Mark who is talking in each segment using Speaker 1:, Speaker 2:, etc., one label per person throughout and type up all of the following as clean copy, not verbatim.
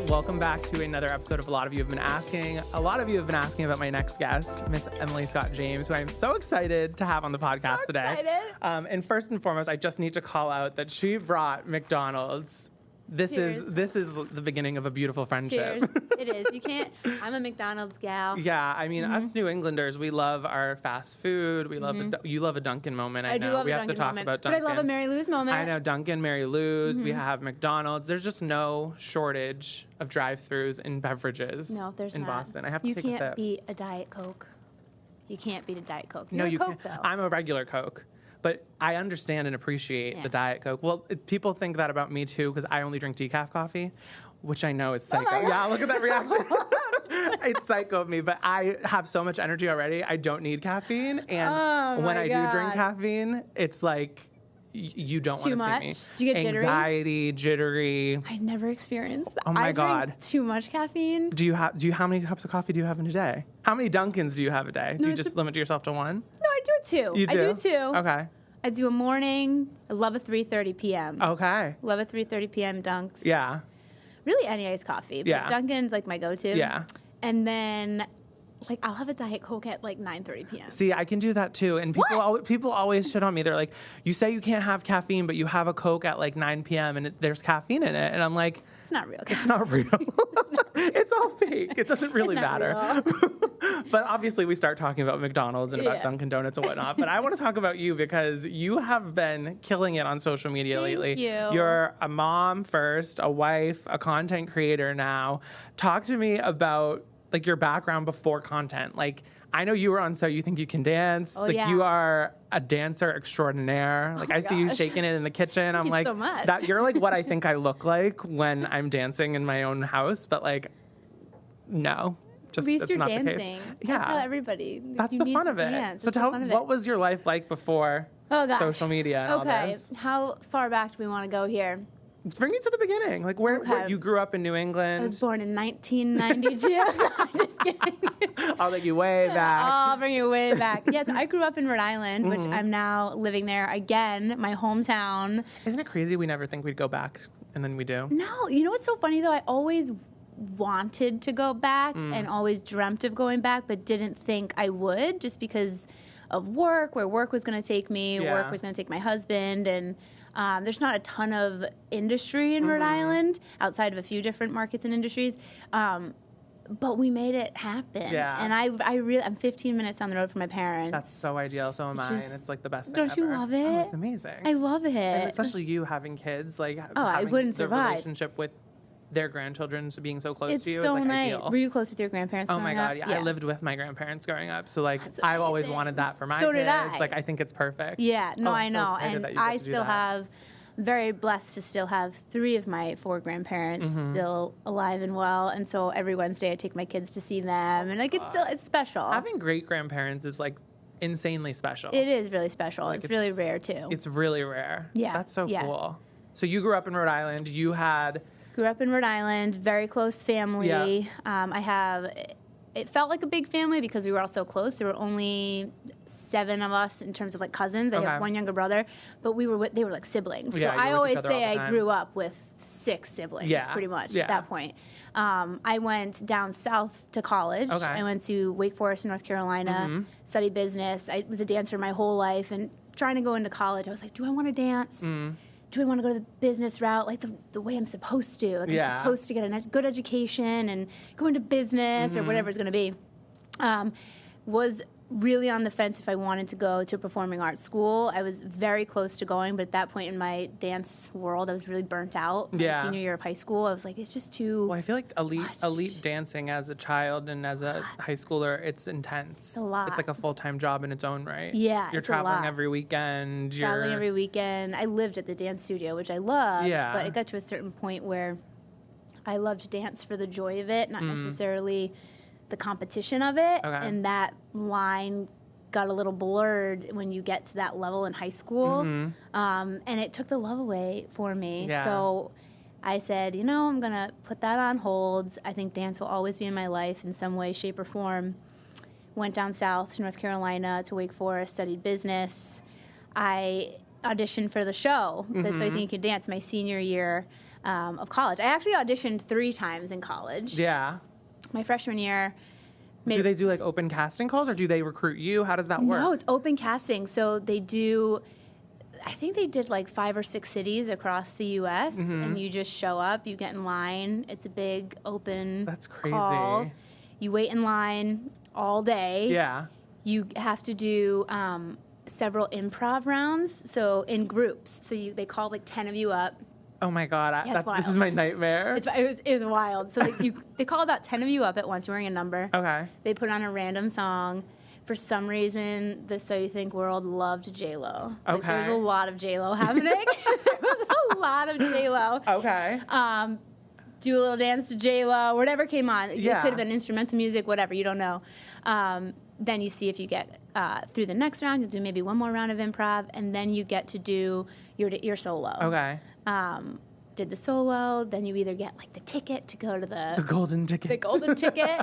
Speaker 1: Welcome back to another episode of A lot of you have been asking. A lot of you have been asking about my next guest, Miss Emily Scott James, who I'm so excited to have on the podcast today. And first and foremost, I just need to call out that she brought McDonald's. This is the beginning of a beautiful friendship.
Speaker 2: Cheers. It is. You can't. I'm a McDonald's gal.
Speaker 1: Yeah, I mean, us New Englanders, we love our fast food. We love you love a Dunkin' moment. I know.
Speaker 2: Do love
Speaker 1: we
Speaker 2: a
Speaker 1: have
Speaker 2: Dunkin'
Speaker 1: to talk
Speaker 2: moment.
Speaker 1: about Dunkin'.
Speaker 2: But I love a Mary Lou's moment.
Speaker 1: I know Dunkin', Mary Lou's. We have McDonald's. There's just no shortage of drive-throughs in beverages.
Speaker 2: No, there's
Speaker 1: in
Speaker 2: not.
Speaker 1: Boston. I have to take a sip.
Speaker 2: You can't beat a Diet Coke. You can't beat a Diet Coke.
Speaker 1: No,
Speaker 2: You're
Speaker 1: you
Speaker 2: a Coke,
Speaker 1: can't.
Speaker 2: though.
Speaker 1: I'm a regular Coke. But I understand and appreciate the Diet Coke. Well, people think that about me, too, because I only drink decaf coffee, which I know is psycho. Yeah, look at that reaction. It's psycho of me, but I have so much energy already. I don't need caffeine. And when I do drink caffeine, it's like you don't want to see me.
Speaker 2: Do you get jittery?
Speaker 1: Anxiety, jittery.
Speaker 2: I never experienced that.
Speaker 1: Oh, my God.
Speaker 2: I drink too much caffeine.
Speaker 1: How many cups of coffee do you have in a day? How many Dunkins do you have a day? Do you just limit yourself to one?
Speaker 2: No, I do two.
Speaker 1: You do?
Speaker 2: I do two.
Speaker 1: Okay.
Speaker 2: I do a morning. I love a 3:30 p.m.
Speaker 1: Okay.
Speaker 2: Love a 3:30 p.m. Dunks.
Speaker 1: Yeah.
Speaker 2: Really any iced coffee. But Dunkin's like my go-to.
Speaker 1: Yeah.
Speaker 2: And then like I'll have a Diet Coke at like 9:30 p.m.
Speaker 1: See, I can do that too. And people always shit on me. They're like, you say you can't have caffeine, but you have a Coke at like 9 p.m. and there's caffeine in it. And I'm like,
Speaker 2: it's not real.
Speaker 1: It's not real. It's all fake. It doesn't really matter. But obviously we start talking about McDonald's and about Dunkin' Donuts and whatnot. But I want to talk about you because you have been killing it on social media lately.
Speaker 2: Thank you.
Speaker 1: You're a mom first, a wife, a content creator now. Talk to me about like your background before content. Like I know you were on So You Think You Can Dance. You are a dancer extraordinaire. Like I see you shaking it in the kitchen.
Speaker 2: Thank
Speaker 1: I'm
Speaker 2: you
Speaker 1: like
Speaker 2: so much.
Speaker 1: that you're like what I think I look like when I'm dancing in my own house, but like no. Just,
Speaker 2: at least
Speaker 1: that's
Speaker 2: you're
Speaker 1: not
Speaker 2: dancing.
Speaker 1: The case.
Speaker 2: Yeah. That's everybody.
Speaker 1: That's the fun of it. So tell what was your life like before social media and all this?
Speaker 2: How far back do we want to go here?
Speaker 1: Bring me to the beginning. Like where you grew up in New England.
Speaker 2: I was born in 1992. I'm just kidding.
Speaker 1: I'll take you way back.
Speaker 2: I'll bring you way back. Yes, I grew up in Rhode Island, which I'm now living there again, my hometown.
Speaker 1: Isn't it crazy we never think we'd go back and then we do?
Speaker 2: No, you know what's so funny though? I always wanted to go back and always dreamt of going back, but didn't think I would just because of work, where work was going to take me, work was going to take my husband, and there's not a ton of industry in Rhode Island outside of a few different markets and industries. But we made it happen. Yeah. And I'm 15 minutes down the road from my parents.
Speaker 1: That's so ideal. So am I. And it's like the best thing
Speaker 2: Don't
Speaker 1: ever.
Speaker 2: you love it?
Speaker 1: Oh, it's amazing.
Speaker 2: I love it.
Speaker 1: And especially you having kids, like
Speaker 2: I wouldn't survive.
Speaker 1: The relationship with their grandchildren being so close to you
Speaker 2: so
Speaker 1: is like
Speaker 2: nice.
Speaker 1: ideal.
Speaker 2: Were you close with your grandparents?
Speaker 1: Oh my God, yeah. I lived with my grandparents growing up, so like
Speaker 2: That's
Speaker 1: I've always
Speaker 2: amazing.
Speaker 1: wanted that for my
Speaker 2: So
Speaker 1: kids.
Speaker 2: did I.
Speaker 1: Like I think it's perfect.
Speaker 2: Yeah, no, I know,
Speaker 1: and
Speaker 2: I still have. Very blessed to still have 3 of my 4 grandparents still alive and well, and so every Wednesday I take my kids to see them, and like it's special.
Speaker 1: Having great grandparents is like insanely special. It
Speaker 2: is really special. Like, it's really rare too.
Speaker 1: It's really rare.
Speaker 2: Yeah,
Speaker 1: that's so cool. So you grew up in Rhode Island. You had.
Speaker 2: Grew up in Rhode Island, very close family.
Speaker 1: Yeah.
Speaker 2: It felt like a big family because we were all so close. There were only 7 of us in terms of like cousins. I have one younger brother, but they were like siblings.
Speaker 1: Yeah,
Speaker 2: so I always say I grew up with 6 siblings, pretty much at that point. I went down south to college.
Speaker 1: Okay.
Speaker 2: I went to Wake Forest, North Carolina, studied business. I was a dancer my whole life, and trying to go into college, I was like, do I want to dance? Do I want to go the business route, like the way I'm supposed to? Like I'm supposed to get a good education and go into business or whatever it's going to be. Was really on the fence if I wanted to go to a performing arts school. I was very close to going, but at that point in my dance world, I was really burnt out. My senior year of high school, I was like, it's just too
Speaker 1: Well, I feel like elite dancing as a child and as a high schooler, it's intense.
Speaker 2: It's a lot.
Speaker 1: It's like a full-time job in its own right.
Speaker 2: Yeah,
Speaker 1: You're traveling every weekend.
Speaker 2: Traveling every weekend. I lived at the dance studio, which I loved, but it got to a certain point where I loved dance for the joy of it, not necessarily the competition of it, and that line got a little blurred when you get to that level in high school, and it took the love away for me. So I said, I'm going to put that on hold. I think dance will always be in my life in some way, shape, or form. Went down south to North Carolina to Wake Forest, studied business. I auditioned for the show, So I Think You Can Dance, my senior year. of college. I actually auditioned 3 times in college.
Speaker 1: Yeah.
Speaker 2: My freshman year.
Speaker 1: Do they do like open casting calls or do they recruit you? How does that work?
Speaker 2: No, it's open casting. So they do, I think they did like 5 or 6 cities across the U.S. And you just show up, you get in line. It's a big open
Speaker 1: That's crazy.
Speaker 2: call. You wait in line all day.
Speaker 1: Yeah.
Speaker 2: You have to do several improv rounds, so in groups. So they call like 10 of you up.
Speaker 1: Oh my God, this is my nightmare.
Speaker 2: It was wild. So they call about 10 of you up at once. You're wearing a number.
Speaker 1: Okay.
Speaker 2: They put on a random song. For some reason, the So You Think world loved J-Lo.
Speaker 1: Okay.
Speaker 2: There's a lot of J-Lo happening. There was a lot of J-Lo.
Speaker 1: Okay.
Speaker 2: Do a little dance to J-Lo, whatever came on.
Speaker 1: Yeah.
Speaker 2: It could have been instrumental music, whatever. You don't know. Then you see if you get through the next round. You'll do maybe one more round of improv, and then you get to do your solo.
Speaker 1: Okay.
Speaker 2: Did the solo, then you either get like the ticket to go to
Speaker 1: the golden ticket.
Speaker 2: The golden ticket.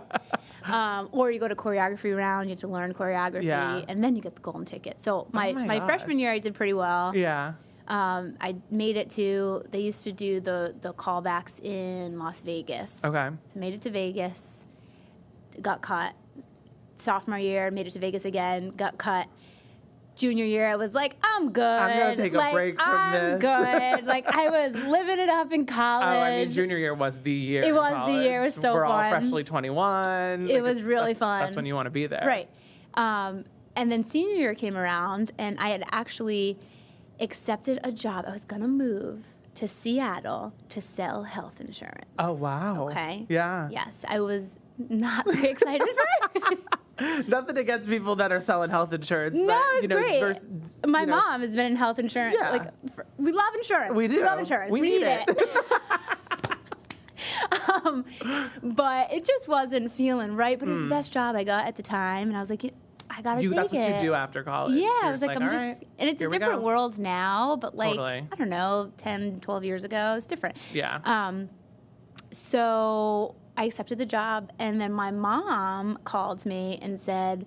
Speaker 2: Or you go to choreography round, you have to learn choreography, and then you get the golden ticket. So my freshman year I did pretty well.
Speaker 1: Yeah.
Speaker 2: I made it to, they used to do the callbacks in Las Vegas.
Speaker 1: Okay.
Speaker 2: So made it to Vegas, got cut. Sophomore year, made it to Vegas again, got cut. Junior year, I was like, I'm good.
Speaker 1: I'm going to take a break from this.
Speaker 2: I'm good. Like, I was living it up in college.
Speaker 1: Oh, I mean, junior year was the year.
Speaker 2: It was the year. It was so fun.
Speaker 1: We're all freshly 21.
Speaker 2: It was really fun.
Speaker 1: That's when you want to be there.
Speaker 2: Right. And then senior year came around, and I had actually accepted a job. I was going to move to Seattle to sell health insurance.
Speaker 1: Oh, wow.
Speaker 2: Okay.
Speaker 1: Yeah.
Speaker 2: Yes. I was not very excited for it.
Speaker 1: Nothing against people that are selling health insurance.
Speaker 2: No,
Speaker 1: but,
Speaker 2: it's great. My mom has been in health insurance.
Speaker 1: Yeah.
Speaker 2: Like, we love insurance.
Speaker 1: We do.
Speaker 2: We love insurance.
Speaker 1: We need it.
Speaker 2: But it just wasn't feeling right. But it was the best job I got at the time. And I was like, I got to take it.
Speaker 1: That's what you do after college.
Speaker 2: Yeah.
Speaker 1: You're
Speaker 2: I was like, I'm just,
Speaker 1: right,
Speaker 2: and it's a different world now. But like,
Speaker 1: totally.
Speaker 2: I don't know, 10, 12 years ago, it's different.
Speaker 1: Yeah.
Speaker 2: So I accepted the job, and then my mom called me and said,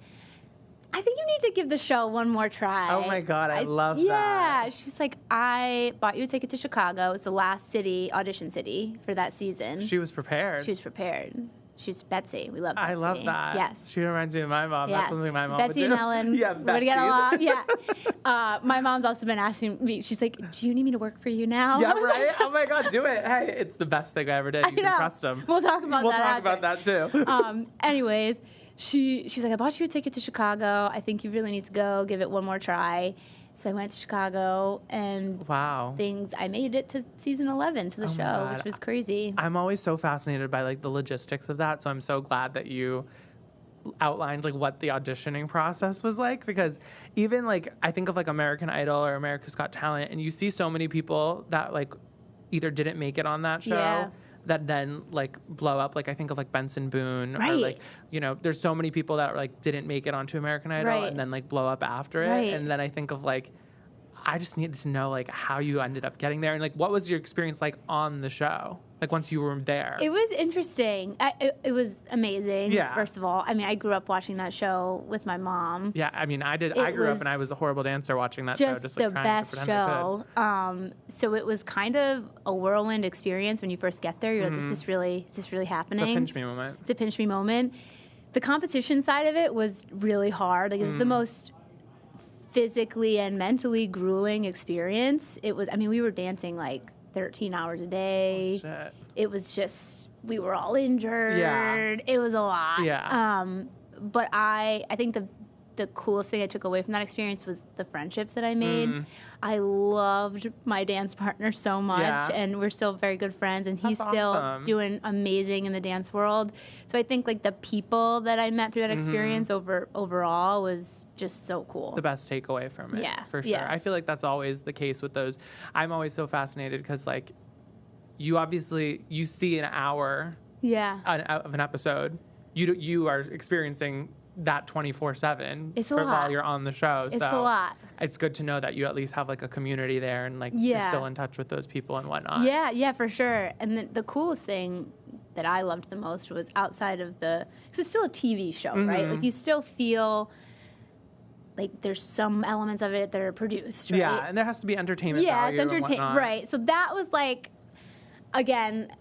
Speaker 2: I think you need to give the show one more try.
Speaker 1: Oh my God, I love that.
Speaker 2: Yeah, she's like, I bought you a ticket to Chicago. It's the last audition city for that season.
Speaker 1: She was prepared.
Speaker 2: She was prepared. She's Betsy. We love Betsy.
Speaker 1: I love that.
Speaker 2: Yes.
Speaker 1: She reminds me of my mom.
Speaker 2: Yes.
Speaker 1: That's something my mom
Speaker 2: Betsy
Speaker 1: would do.
Speaker 2: and Ellen.
Speaker 1: Yeah,
Speaker 2: Betsy. Get along. Yeah. My mom's also been asking me, she's like, do you need me to work for you now?
Speaker 1: Yeah, right? Oh my God, do it. Hey, it's the best thing I ever did. You can trust them.
Speaker 2: We'll talk about that.
Speaker 1: We'll talk about that too.
Speaker 2: Anyways, she's like, I bought you a ticket to Chicago. I think you really need to go. Give it one more try. So I went to Chicago, and I made it to season 11 to the show, which was crazy.
Speaker 1: I'm always so fascinated by like the logistics of that. So I'm so glad that you outlined like what the auditioning process was like, because even like I think of like American Idol or America's Got Talent, and you see so many people that like either didn't make it on that show that then like blow up. Like I think of like Benson Boone or like, you know, there's so many people that like didn't make it onto American Idol and then like blow up after it. And then I think of like, I just needed to know like how you ended up getting there, and like what was your experience like on the show, like once you were there?
Speaker 2: It was interesting. It was amazing.
Speaker 1: Yeah.
Speaker 2: First of all, I mean, I grew up watching that show with my mom.
Speaker 1: Yeah, I mean, I did. I grew up and I was a horrible dancer watching that show. Just like
Speaker 2: the best show. So it was kind of a whirlwind experience when you first get there. You're like, is this really happening?
Speaker 1: It's a pinch me moment.
Speaker 2: It's a pinch me moment. The competition side of it was really hard. Like it was the most physically and mentally grueling experience. It was, I mean, we were dancing like 13 hours a day.
Speaker 1: Oh, shit.
Speaker 2: It was just, we were all injured.
Speaker 1: Yeah.
Speaker 2: It was a lot.
Speaker 1: Yeah.
Speaker 2: But I think the coolest thing I took away from that experience was the friendships that I made. I loved my dance partner so much, and we're still very good friends, and he's still doing amazing in the dance world. So I think like the people that I met through that experience overall was just so cool.
Speaker 1: The best takeaway from it, for sure.
Speaker 2: Yeah.
Speaker 1: I feel like that's always the case with those. I'm always so fascinated because like you see an hour of an episode. You are experiencing that 24/7 while you're on the show.
Speaker 2: It's a lot.
Speaker 1: It's good to know that you at least have like a community there, and like you're still in touch with those people and whatnot.
Speaker 2: Yeah, for sure. And the coolest thing that I loved the most was outside of because it's still a TV show, right? Like you still feel like there's some elements of it that are produced, right?
Speaker 1: Yeah, and there has to be entertainment value.
Speaker 2: Yeah, it's entertainment, right? So that was like, again,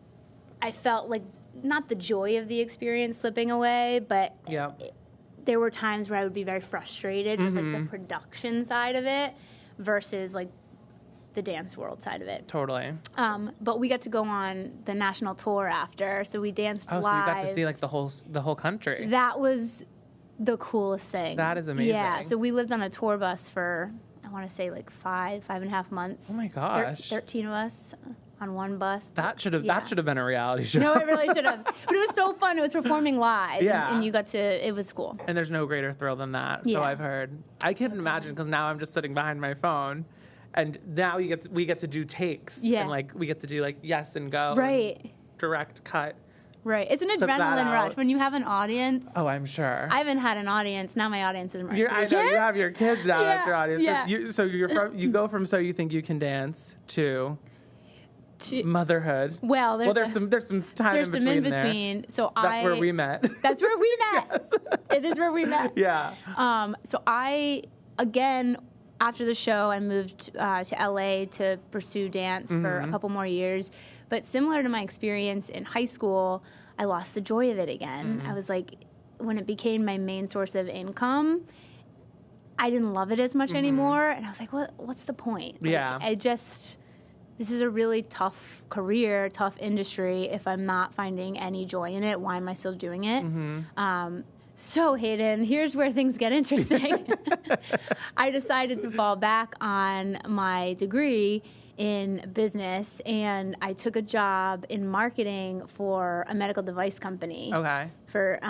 Speaker 2: I felt like not the joy of the experience slipping away, but there were times where I would be very frustrated with like the production side of it versus like the dance world side of it.
Speaker 1: Totally.
Speaker 2: But we got to go on the national tour after, so we danced live.
Speaker 1: Oh, so you got to see like the whole country.
Speaker 2: That was the coolest thing.
Speaker 1: That is amazing.
Speaker 2: Yeah, so we lived on a tour bus for, I want to say like 5.5 months.
Speaker 1: Oh my gosh.
Speaker 2: 13 of us on one bus.
Speaker 1: That should have been a reality show.
Speaker 2: No, it really should have. But it was so fun. It was performing live.
Speaker 1: Yeah.
Speaker 2: And you got to, it was cool.
Speaker 1: And there's no greater thrill than that.
Speaker 2: Yeah.
Speaker 1: So I've heard. I couldn't imagine because now I'm just sitting behind my phone. And now we get to do takes.
Speaker 2: Yeah.
Speaker 1: And like we get to do like yes and go.
Speaker 2: Right.
Speaker 1: And direct cut.
Speaker 2: Right. It's an adrenaline rush when you have an audience.
Speaker 1: Oh, I'm sure.
Speaker 2: I haven't had an audience. Now my audience is my kids.
Speaker 1: I know you have your kids now. That's your audience.
Speaker 2: Yeah.
Speaker 1: You go from So You Think You Can Dance to Motherhood.
Speaker 2: Well,
Speaker 1: there's some time in between there.
Speaker 2: So
Speaker 1: that's where we met.
Speaker 2: That's where we met.
Speaker 1: Yes.
Speaker 2: It is where we met.
Speaker 1: Yeah.
Speaker 2: So again, after the show, I moved to LA to pursue dance for a couple more years. But similar to my experience in high school, I lost the joy of it again. I was like, when it became my main source of income, I didn't love it as much anymore. And I was like, what's the point? Like, this is a really tough career, tough industry. If I'm not finding any joy in it, why am I still doing it? So, Hayden, here's where things get interesting. I decided to fall back on my degree in business, and I took a job in marketing for a medical device company.
Speaker 1: Okay.
Speaker 2: For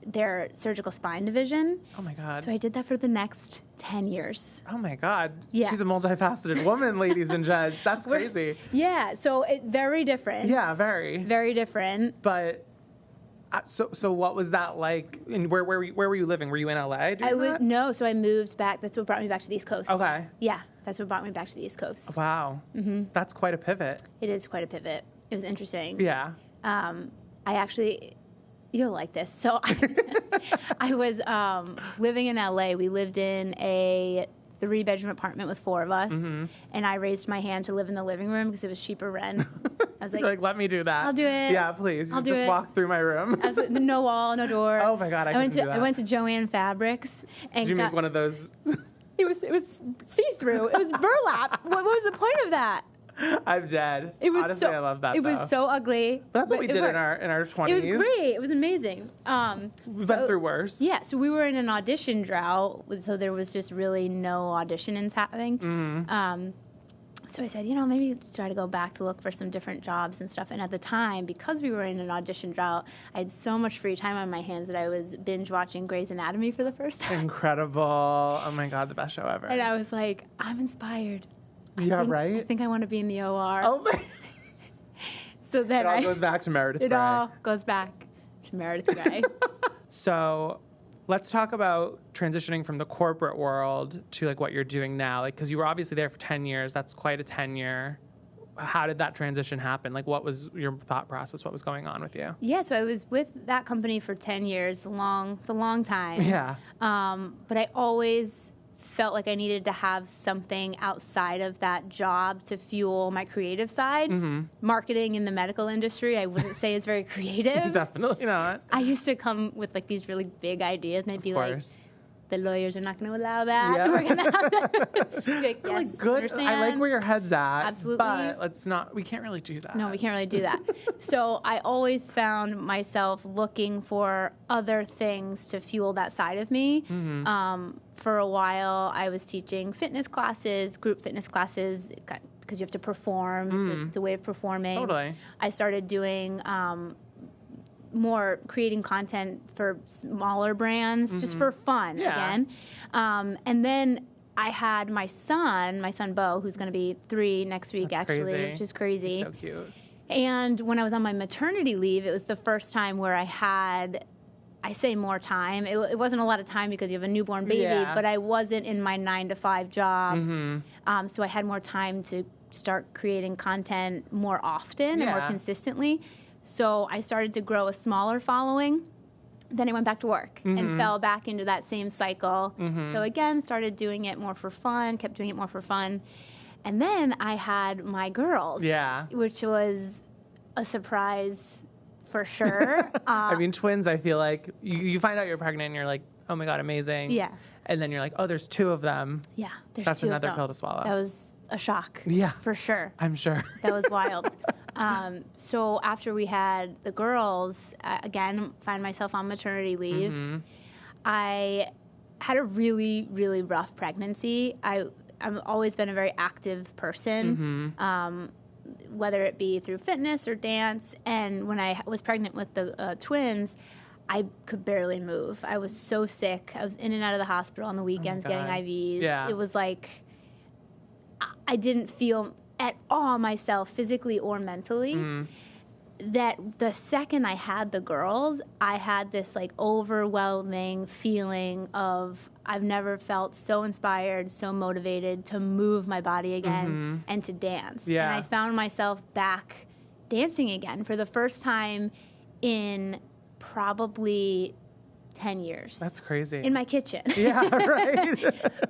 Speaker 2: their surgical spine division.
Speaker 1: Oh, my God.
Speaker 2: So I did that for the next 10 years.
Speaker 1: Oh, my God.
Speaker 2: Yeah.
Speaker 1: She's a multifaceted woman, ladies and gents. That's crazy.
Speaker 2: Yeah, so very different.
Speaker 1: Yeah, very.
Speaker 2: Very different.
Speaker 1: But... So what was that like? And where were you living? Were you in LA?
Speaker 2: So I moved back. That's what brought me back to the East Coast.
Speaker 1: Okay.
Speaker 2: Yeah, that's what brought me back to the East Coast.
Speaker 1: Wow. That's quite a pivot.
Speaker 2: It is quite a pivot. It was interesting.
Speaker 1: Yeah.
Speaker 2: I actually, you'll like this. So I was living in LA. We lived in a 3-bedroom apartment with 4 of us, and I raised my hand to live in the living room because it was cheaper rent. I was like,
Speaker 1: let me do that.
Speaker 2: I'll do it.
Speaker 1: Yeah, please.
Speaker 2: I'll do
Speaker 1: just
Speaker 2: it.
Speaker 1: Walk through my room.
Speaker 2: No wall, no door.
Speaker 1: Oh my God, I went
Speaker 2: to Joann Fabrics. And
Speaker 1: did you make one of those?
Speaker 2: It was see-through. It was burlap. What was the point of that?
Speaker 1: I'm dead.
Speaker 2: It was
Speaker 1: Honestly, I love that.
Speaker 2: It was so ugly.
Speaker 1: But that's what we did in our 20s.
Speaker 2: It was great. It was amazing.
Speaker 1: We've been through worse.
Speaker 2: Yeah. So we were in an audition drought, so there was just really no auditionings happening. So I said, maybe try to go back to look for some different jobs and stuff. And at the time, because we were in an audition drought, I had so much free time on my hands that I was binge watching Grey's Anatomy for the first time.
Speaker 1: Incredible. Oh my God, the best show ever.
Speaker 2: And I was like, I'm inspired.
Speaker 1: Right?
Speaker 2: I think I want to be in the OR.
Speaker 1: Oh my.
Speaker 2: So then
Speaker 1: it all goes back to Meredith Grey.
Speaker 2: It all goes back to Meredith Grey.
Speaker 1: So let's talk about transitioning from the corporate world to like what you're doing now. Like, because you were obviously there for 10 years. That's quite a tenure. How did that transition happen? Like, what was your thought process? What was going on with you?
Speaker 2: Yeah, so I was with that company for 10 years. It's a long time.
Speaker 1: Yeah.
Speaker 2: But I always felt like I needed to have something outside of that job to fuel my creative side. Marketing in the medical industry, I wouldn't say is very creative.
Speaker 1: Definitely not.
Speaker 2: I used to come with like these really big ideas, and I'd be like, the lawyers are not going to allow that.
Speaker 1: Yeah.
Speaker 2: We're going to have that. Like, yes,
Speaker 1: good.
Speaker 2: Understand.
Speaker 1: I like where your head's at.
Speaker 2: Absolutely.
Speaker 1: But we can't really do that.
Speaker 2: No, we can't really do that. So I always found myself looking for other things to fuel that side of me. For a while, I was teaching fitness classes, group fitness classes, because you have to perform. It's a way of performing.
Speaker 1: Totally.
Speaker 2: I started doing more creating content for smaller brands, just for fun again. And then I had my son Bo, who's going to be 3 next week.
Speaker 1: That's
Speaker 2: actually,
Speaker 1: crazy.
Speaker 2: which is crazy.
Speaker 1: He's so cute.
Speaker 2: And when I was on my maternity leave, it was the first time where I had, I say more time. It wasn't a lot of time because you have a newborn baby, but I wasn't in my 9-to-5 job. So I had more time to start creating content more often and more consistently. So I started to grow a smaller following. Then I went back to work and fell back into that same cycle. So again, started doing it more for fun, kept doing it more for fun. And then I had my girls.
Speaker 1: Yeah.
Speaker 2: Which was a surprise for sure.
Speaker 1: I mean, twins, I feel like you find out you're pregnant and you're like, oh my God, amazing.
Speaker 2: Yeah.
Speaker 1: And then you're like, oh, there's 2 of them.
Speaker 2: Yeah. There's
Speaker 1: That's
Speaker 2: 2
Speaker 1: another
Speaker 2: of them.
Speaker 1: pill to swallow.
Speaker 2: That was a shock.
Speaker 1: Yeah.
Speaker 2: For sure.
Speaker 1: I'm sure.
Speaker 2: That was wild. So after we had the girls, again, find myself on maternity leave.
Speaker 1: Mm-hmm.
Speaker 2: I had a really, really rough pregnancy. I've always been a very active person, whether it be through fitness or dance. And when I was pregnant with the twins, I could barely move. I was so sick. I was in and out of the hospital on the weekends getting IVs.
Speaker 1: Yeah.
Speaker 2: It was like I didn't feel at all myself physically or mentally. That the second I had the girls, I had this like overwhelming feeling of I've never felt so inspired, so motivated to move my body again and to dance.
Speaker 1: Yeah.
Speaker 2: And I found myself back dancing again for the first time in probably 10 years.
Speaker 1: That's crazy.
Speaker 2: In my kitchen.
Speaker 1: Yeah, right.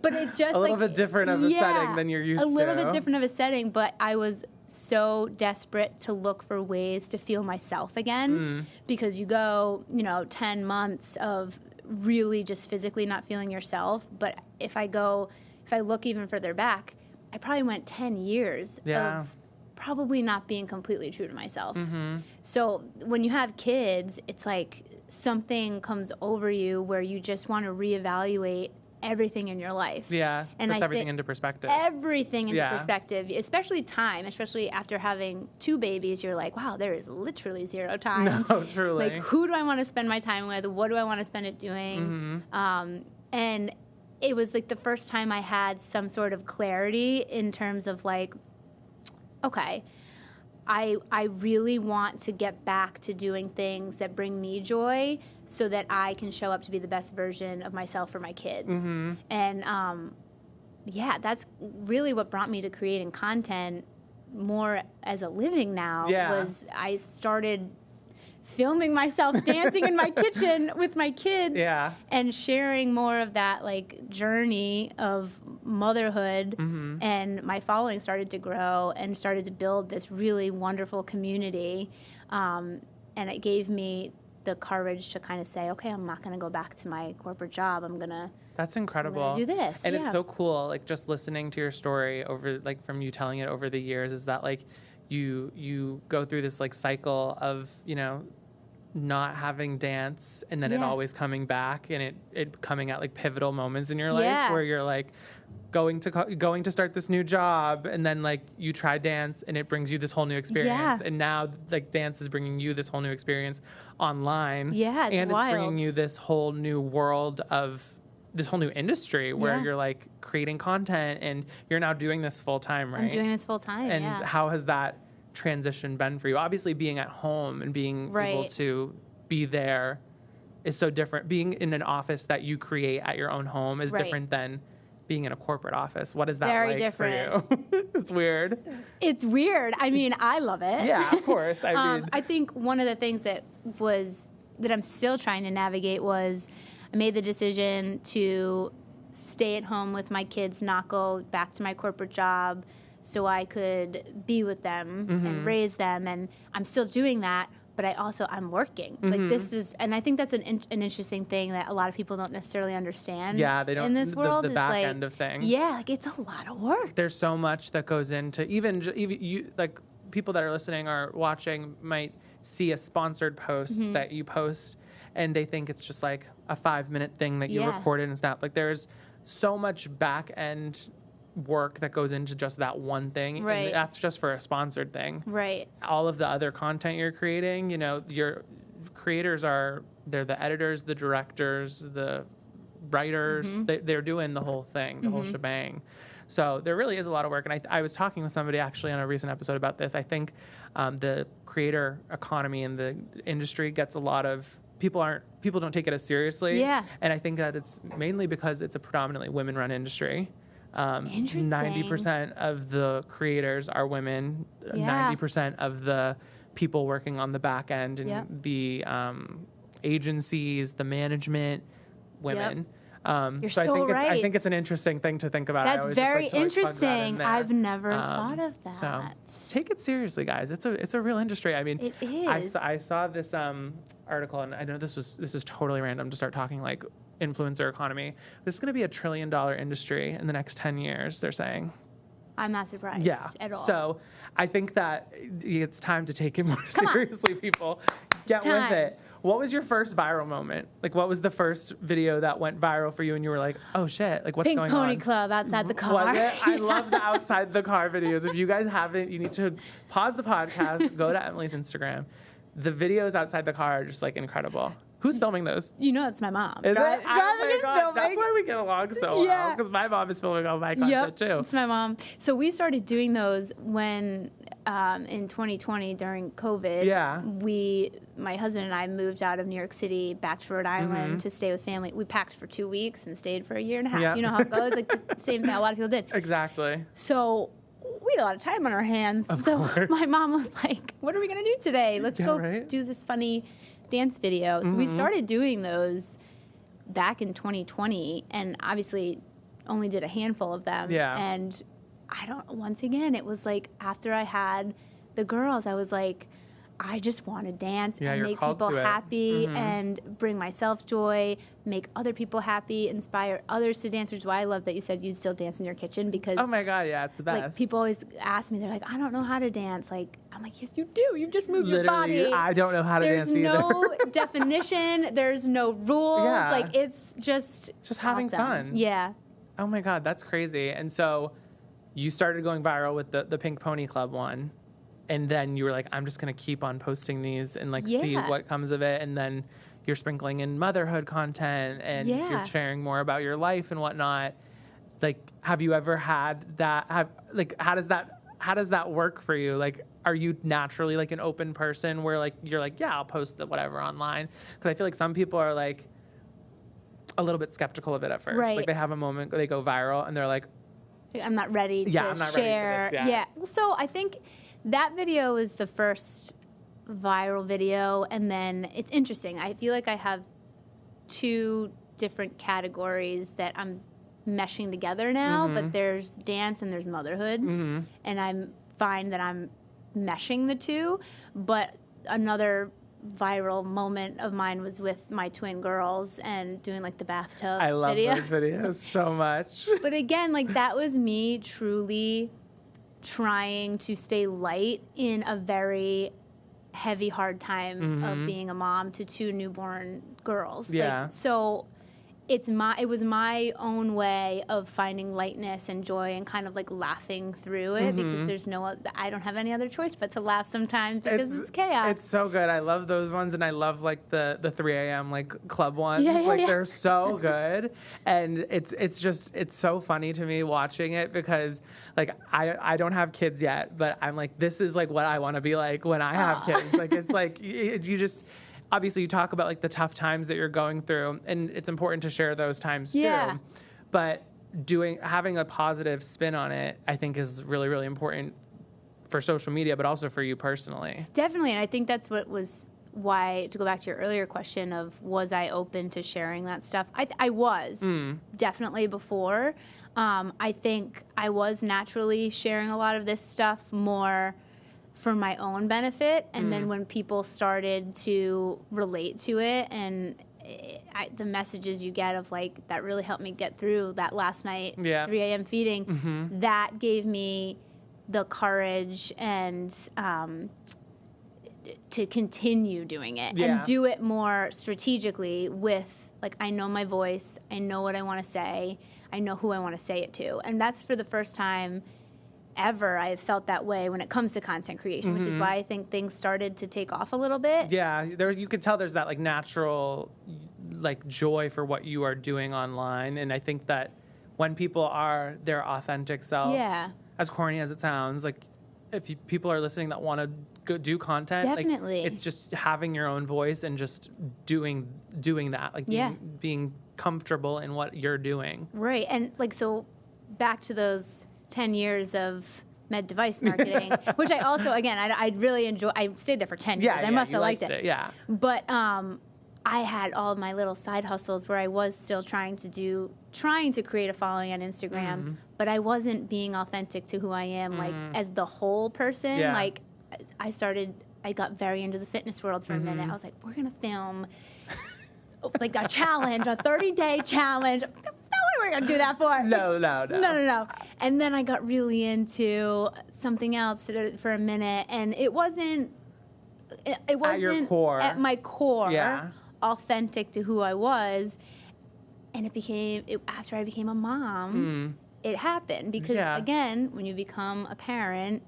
Speaker 2: But it just
Speaker 1: a little bit different of a setting than you're used to.
Speaker 2: A little bit different of a setting, but I was so desperate to look for ways to feel myself again because you go, 10 months of really just physically not feeling yourself. But if I look even further back, I probably went 10 years of probably not being completely true to myself. So when you have kids, it's like something comes over you where you just want to reevaluate everything in your life.
Speaker 1: Yeah,
Speaker 2: and
Speaker 1: puts everything into perspective.
Speaker 2: Everything into perspective, especially time, especially after having 2 babies, you're like, wow, there is literally 0 time.
Speaker 1: No, truly.
Speaker 2: Like, who do I want to spend my time with? What do I want to spend it doing? And it was like the first time I had some sort of clarity in terms of like, okay, I really want to get back to doing things that bring me joy so that I can show up to be the best version of myself for my kids. And that's really what brought me to creating content more as a living now. Was I started filming myself dancing in my kitchen with my kids and sharing more of that like journey of motherhood, and my following started to grow and started to build this really wonderful community, and it gave me the courage to kind of say, okay, I'm not going to go back to my corporate job.
Speaker 1: That's incredible.
Speaker 2: I'm gonna do this.
Speaker 1: And it's so cool, like just listening to your story over, like from you telling it over the years, is that like you go through this like cycle of, not having dance and then it always coming back and it coming at like pivotal moments in your life where you're like going to start this new job and then like you try dance and it brings you this whole new experience and now like dance is bringing you this whole new experience online and it's bringing you this whole new world of this whole new industry where you're like creating content and you're now doing this full time, right?
Speaker 2: I'm doing this full time.
Speaker 1: And how has that transition been for you? Obviously being at home and being able to be there is so different. Being in an office that you create at your own home is different than being in a corporate office. What is that
Speaker 2: Very
Speaker 1: like
Speaker 2: different.
Speaker 1: for you? It's weird.
Speaker 2: It's weird. I mean, I love it.
Speaker 1: Yeah, of course.
Speaker 2: I think one of the things that I'm still trying to navigate was I made the decision to stay at home with my kids, not go back to my corporate job, so I could be with them and raise them. And I'm still doing that, but I'm working. Like this is, and I think that's an interesting thing that a lot of people don't necessarily understand.
Speaker 1: Yeah, they don't.
Speaker 2: In this world,
Speaker 1: the back
Speaker 2: like,
Speaker 1: end of things.
Speaker 2: Yeah, like it's a lot of work.
Speaker 1: There's so much that goes into even you, like people that are listening or watching might see a sponsored post that you post and they think it's just like a 5-minute thing that you recorded and snap. Like there's so much back end work that goes into just that one thing, and that's just for a sponsored thing. All of the other content you're creating, your creators they're the editors, the directors, the writers. They're doing the whole thing, the whole shebang. So there really is a lot of work. And I was talking with somebody actually on a recent episode about this. I think the creator economy in the industry gets a lot of people don't take it as seriously. And I think that it's mainly because it's a predominantly women-run industry. 90% of the creators are women. 90% of the people working on the back end and the agencies, the management, women.
Speaker 2: You're so right.
Speaker 1: I think it's an interesting thing to think about.
Speaker 2: That's very interesting. I've never thought of that.
Speaker 1: So take it seriously, guys. It's a real industry. I mean,
Speaker 2: it is.
Speaker 1: I saw this article, and I know this is totally random to start talking like influencer economy. This is going to be $1 trillion industry in the next 10 years, they're saying.
Speaker 2: I'm not surprised at all.
Speaker 1: So I think that it's time to take it more seriously, people. Get with it. What was your first viral moment? Like, what was the first video that went viral for you and you were like, oh, shit, like, what's going on?
Speaker 2: Pink Pony Club outside the car.
Speaker 1: Was it? I love the outside the car videos. If you guys haven't, you need to pause the podcast, go to Emily's Instagram. The videos outside the car are just, like, incredible. Who's filming those?
Speaker 2: You know it's my mom.
Speaker 1: Is it?
Speaker 2: Driving and filming.
Speaker 1: That's why we get along so well, because my mom is filming all my content, too.
Speaker 2: It's my mom. So we started doing those when, in 2020, during COVID, my husband and I moved out of New York City back to Rhode Island to stay with family. We packed for 2 weeks and stayed for a year and a half.
Speaker 1: Yeah.
Speaker 2: You know how it goes? Like the same thing a lot of people did.
Speaker 1: Exactly.
Speaker 2: So we had a lot of time on our hands.
Speaker 1: Of course.
Speaker 2: My mom was like, what are we going to do today? Let's go do this funny dance video. So we started doing those back in 2020 and obviously only did a handful of them.
Speaker 1: Yeah.
Speaker 2: And once again, it was like after I had the girls, I was like, I just want to dance and make people happy and bring myself joy, make other people happy, inspire others to dance, which is why I love that you said you still dance in your kitchen because
Speaker 1: oh my God, yeah, it's the best.
Speaker 2: Like people always ask me, they're like, I don't know how to dance. Like, I'm like, yes, you do. You just move your body.
Speaker 1: I don't know how to dance either.
Speaker 2: There's no definition. There's no rules.
Speaker 1: Yeah.
Speaker 2: Like, it's just
Speaker 1: having fun.
Speaker 2: Yeah.
Speaker 1: Oh my God, that's crazy. And so you started going viral with the Pink Pony Club one. And then you were like, I'm just going to keep on posting these and like see what comes of it. And then you're sprinkling in motherhood content and you're sharing more about your life and whatnot. Like, have you ever had that? How does that work for you? Like, are you naturally like an open person where like you're like, yeah, I'll post the whatever online? Because I feel like some people are like a little bit skeptical of it at first.
Speaker 2: Right.
Speaker 1: Like they have a moment, they go viral and they're like,
Speaker 2: I'm not ready to
Speaker 1: I'm not
Speaker 2: share.
Speaker 1: ready for this.
Speaker 2: Yeah. So I think that video is the first viral video, and then it's interesting. I feel like I have 2 different categories that I'm meshing together now, but there's dance and there's motherhood, and I find that I'm meshing the 2. But another viral moment of mine was with my twin girls and doing like the bathtub
Speaker 1: I love
Speaker 2: videos.
Speaker 1: those videos so much.
Speaker 2: But again, like that was me truly trying to stay light in a very heavy, hard time of being a mom to 2 newborn girls.
Speaker 1: Yeah.
Speaker 2: Like, so it was my own way of finding lightness and joy and kind of like laughing through it because I don't have any other choice but to laugh sometimes because it's chaos.
Speaker 1: It's so good. I love those ones, and I love like the 3 a.m. like club ones. They're so good, and it's so funny to me watching it because like I don't have kids yet, but I'm like, this is like what I want to be like when I have kids. Like it's like you just. Obviously, you talk about like the tough times that you're going through, and it's important to share those times too. But having a positive spin on it, I think, is really, really important for social media, but also for you personally.
Speaker 2: Definitely, and I think that's what was why, to go back to your earlier question of was I open to sharing that stuff? I was definitely before. I think I was naturally sharing a lot of this stuff more for my own benefit, and then when people started to relate to it and the messages you get of like that really helped me get through that last night 3 a.m. feeding, that gave me the courage and to continue doing it and do it more strategically with like, I know my voice, I know what I want to say, I know who I want to say it to, and that's for the first time ever I've felt that way when it comes to content creation, which is why I think things started to take off a little bit. Yeah,
Speaker 1: you can tell there's that like natural like joy for what you are doing online, and I think that when people are their authentic self, as corny as it sounds, like if people are listening that want to go do content,
Speaker 2: definitely,
Speaker 1: like, it's just having your own voice and just doing that, like being comfortable in what you're doing. Right, and like so back to those 10 years of med device marketing, which I also, again, I really enjoy. I stayed there for 10 years. I must have liked it. Yeah.
Speaker 2: But I had all my little side hustles where I was still trying to create a following on Instagram, but I wasn't being authentic to who I am, like as the whole person.
Speaker 1: Yeah.
Speaker 2: Like I got very into the fitness world for a minute. I was like, we're gonna film like a challenge, a 30-day challenge. What are we gonna do that for? No. And then I got really into something else for a minute, and it wasn't
Speaker 1: at your core.
Speaker 2: At my core, authentic to who I was. And after I became a mom, it happened because again, when you become a parent,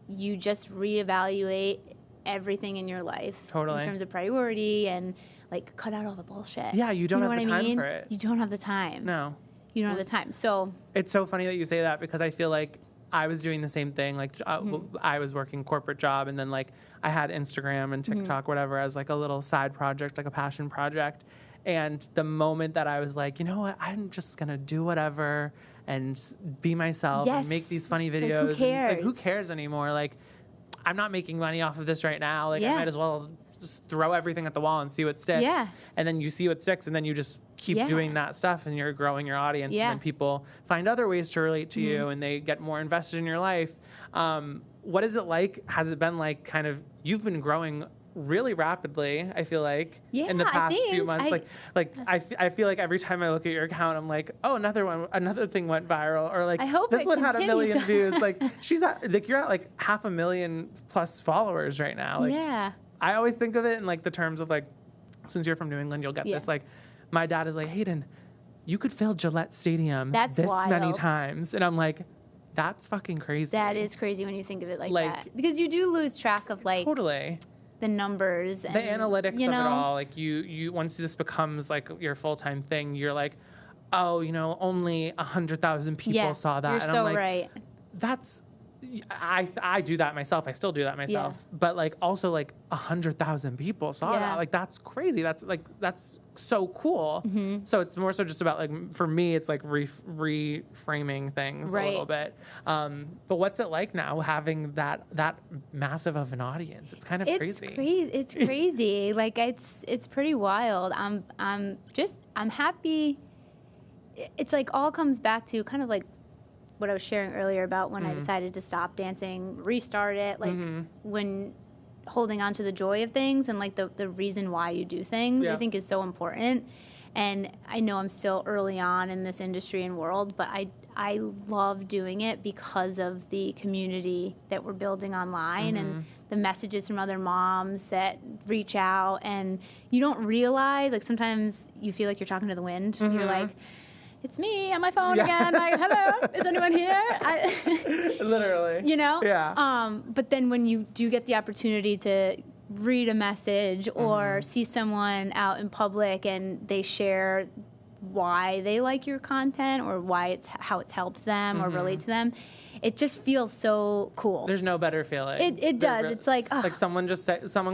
Speaker 2: you just reevaluate everything in your life in terms of priority and like cut out all the bullshit.
Speaker 1: Yeah, you don't have the time for it.
Speaker 2: You don't have the time.
Speaker 1: No.
Speaker 2: You don't have the time. So
Speaker 1: it's so funny that you say that because I feel like I was doing the same thing. Like I was working corporate job, and then like I had Instagram and TikTok, whatever, as like a little side project, like a passion project. And the moment that I was like, you know what, I'm just gonna do whatever and be myself and make these funny videos.
Speaker 2: Like, who cares?
Speaker 1: And, like, who cares anymore? Like, I'm not making money off of this right now. Like, I might as well just throw everything at the wall and see what sticks. Yeah. And then you see what sticks, and then you just keep doing that stuff, and you're growing your audience. Yeah. And then people find other ways to relate to you, and they get more invested in your life. What is it like? Has it been like kind of, you've been growing really rapidly, I feel like, in the past few months. I feel like every time I look at your account, I'm like, oh, another thing went viral, or like, this one had 1 million views. Like, you're at like 500,000+ followers right now. Like, I always think of it in like the terms of like, since you're from New England, you'll get this. Like, my dad is like, Hayden, you could fill Gillette Stadium many times, and I'm like, that's fucking crazy.
Speaker 2: That is crazy when you think of it like that, because you do lose track of like the numbers and
Speaker 1: the analytics of it all. Like you once this becomes like your full-time thing, you're like, oh, only 100,000 people saw that.
Speaker 2: You're
Speaker 1: and
Speaker 2: so
Speaker 1: I'm like,
Speaker 2: right.
Speaker 1: That's I do that myself. I still do that myself. Yeah. But like also like 100,000 people saw that. Like, that's crazy. That's so cool. Mm-hmm. So it's more so just about like, for me, it's like reframing things a little bit. But what's it like now having that massive of an audience? It's kind of crazy.
Speaker 2: It's crazy. Like it's pretty wild. I'm happy. It's like all comes back to kind of like what I was sharing earlier about when I decided to stop dancing, restart it, like when holding on to the joy of things and like the reason why you do things, I think is so important. And I know I'm still early on in this industry and world, but I love doing it because of the community that we're building online and the messages from other moms that reach out. And you don't realize, like, sometimes you feel like you're talking to the wind. You're like, it's me on my phone again. Like, hello, is anyone here?
Speaker 1: Literally.
Speaker 2: Yeah. But then when you do get the opportunity to read a message or see someone out in public and they share why they like your content or how it's helped them or relate to them, it just feels so cool.
Speaker 1: There's no better feeling.
Speaker 2: It does. It's like,
Speaker 1: like someone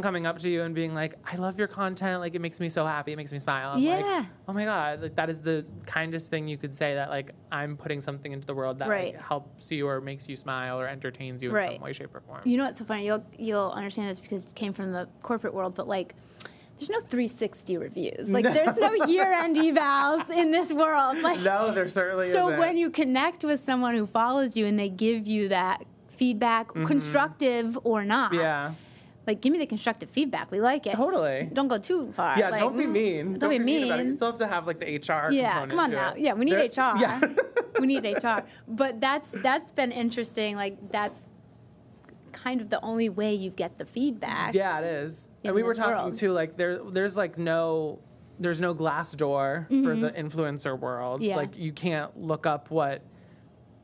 Speaker 1: coming up to you and being like, I love your content. Like, it makes me so happy. It makes me smile. I'm like, oh my God. Like, that is the kindest thing you could say, that like, I'm putting something into the world that like, helps you or makes you smile or entertains you in some way, shape, or form.
Speaker 2: You know what's so funny? You'll understand this because you came from the corporate world, but like, there's no 360 reviews. Like, there's no year-end evals in this world. Like,
Speaker 1: no, there certainly isn't.
Speaker 2: So when you connect with someone who follows you and they give you that feedback, constructive or not, like, give me the constructive feedback. We like it.
Speaker 1: Totally.
Speaker 2: Don't go too far.
Speaker 1: Yeah,
Speaker 2: like,
Speaker 1: don't be mean.
Speaker 2: Don't be mean.
Speaker 1: About it. You still have to have like the HR component
Speaker 2: come on now.
Speaker 1: It.
Speaker 2: Yeah, we need HR. Yeah. We need HR. But that's been interesting. Like, that's kind of the only way you get the feedback.
Speaker 1: Yeah, it is. And we were talking too, like there's no glass door for the influencer world. Yeah. Like, you can't look up